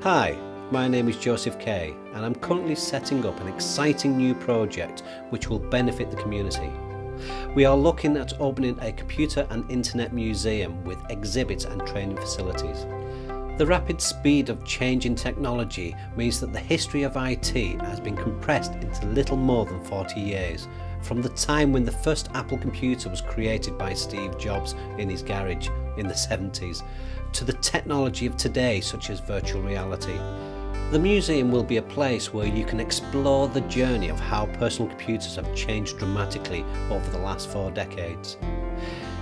Hi, my name is Joseph Kay and I'm currently setting up an exciting new project which will benefit the community. We are looking at opening a computer and internet museum with exhibits and training facilities. The rapid speed of change in technology means that the history of IT has been compressed into little more than 40 years, from the time when the first Apple computer was created by Steve Jobs in his garage in the 70s, to the technology of today such as virtual reality. The museum will be a place where you can explore the journey of how personal computers have changed dramatically over the last 4 decades.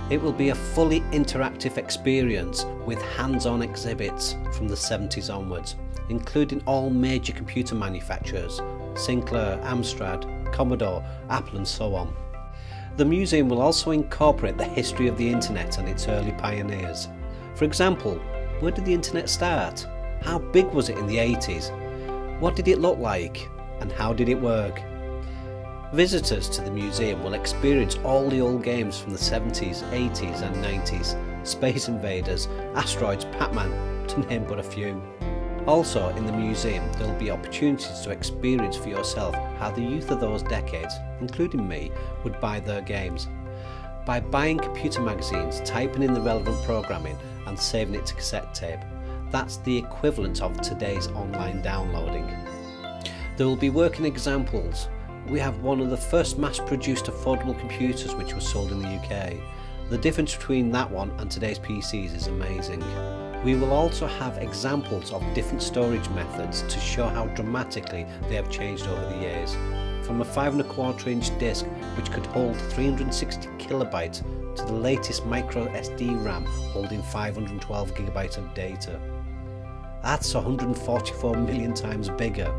It will be a fully interactive experience with hands-on exhibits from the 70s onwards, including all major computer manufacturers, Sinclair, Amstrad, Commodore, Apple and so on. The museum will also incorporate the history of the internet and its early pioneers. For example, where did the internet start? How big was it in the 80s? What did it look like? And how did it work? Visitors to the museum will experience all the old games from the 70s, 80s and 90s, Space Invaders, Asteroids, Pac-Man, to name but a few. Also in the museum there will be opportunities to experience for yourself how the youth of those decades, including me, would buy their games. By buying computer magazines, typing in the relevant programming and saving it to cassette tape. That's the equivalent of today's online downloading. There will be working examples. We have one of the first mass-produced affordable computers which was sold in the UK. The difference between that one and today's PCs is amazing. We will also have examples of different storage methods to show how dramatically they have changed over the years. From a 5¼ inch disc which could hold 360 kilobytes to the latest micro SD RAM holding 512 gigabytes of data. That's 144 million times bigger.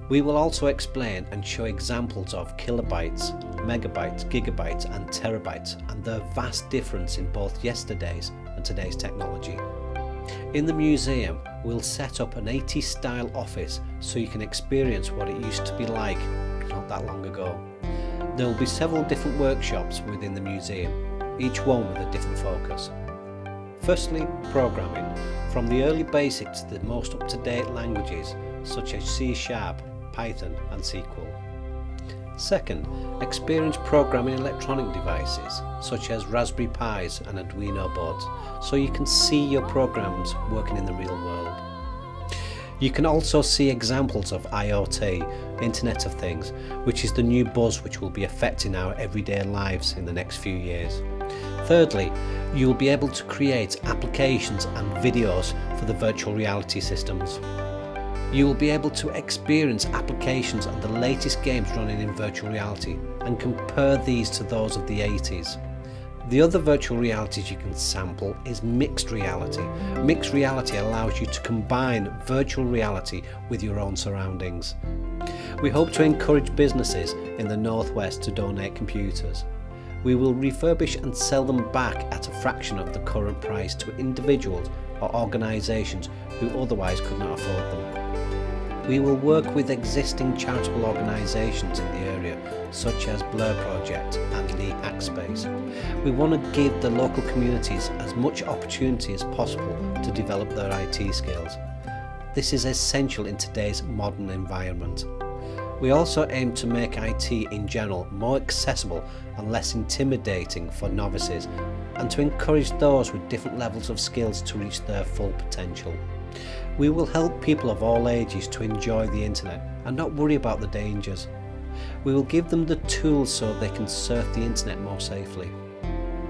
We will also explain and show examples of kilobytes, megabytes, gigabytes and terabytes and their vast difference in both yesterday's and today's technology. In the museum, we'll set up an 80s style office so you can experience what it used to be like not that long ago. There will be several different workshops within the museum, each one with a different focus. Firstly, programming, from the early basics to the most up-to-date languages such as C#, Python and SQL. Second, experience programming electronic devices such as Raspberry Pis and Arduino boards so you can see your programs working in the real world. You can also see examples of IoT, Internet of Things, which is the new buzz which will be affecting our everyday lives in the next few years. Thirdly, you will be able to create applications and videos for the virtual reality systems. You will be able to experience applications and the latest games running in virtual reality and compare these to those of the 80s. The other virtual realities you can sample is mixed reality. Mixed reality allows you to combine virtual reality with your own surroundings. We hope to encourage businesses in the Northwest to donate computers. We will refurbish and sell them back at a fraction of the current price to individuals or organisations who otherwise could not afford them. We will work with existing charitable organisations in the area such as Blur Project and Lee Hackspace. We want to give the local communities as much opportunity as possible to develop their IT skills. This is essential in today's modern environment. We also aim to make IT in general more accessible and less intimidating for novices and to encourage those with different levels of skills to reach their full potential. We will help people of all ages to enjoy the internet and not worry about the dangers. We will give them the tools so they can surf the internet more safely.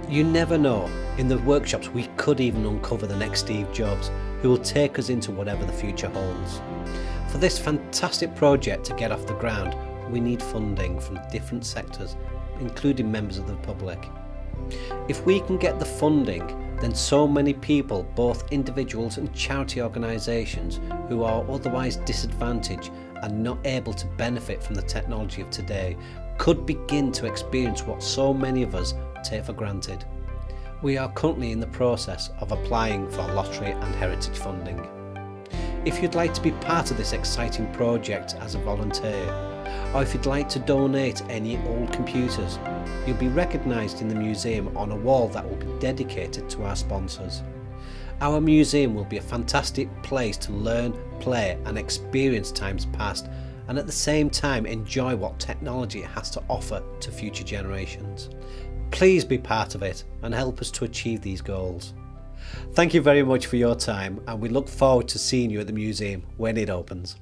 You never know, in the workshops we could even uncover the next Steve Jobs who will take us into whatever the future holds. For this fantastic project to get off the ground, we need funding from different sectors, including members of the public. If we can get the funding, then so many people, both individuals and charity organisations who are otherwise disadvantaged and not able to benefit from the technology of today, could begin to experience what so many of us take for granted. We are currently in the process of applying for lottery and heritage funding. If you'd like to be part of this exciting project as a volunteer, or if you'd like to donate any old computers, you'll be recognised in the museum on a wall that will be dedicated to our sponsors. Our museum will be a fantastic place to learn, play and experience times past, and at the same time enjoy what technology has to offer to future generations. Please be part of it and help us to achieve these goals. Thank you very much for your time, and we look forward to seeing you at the museum when it opens.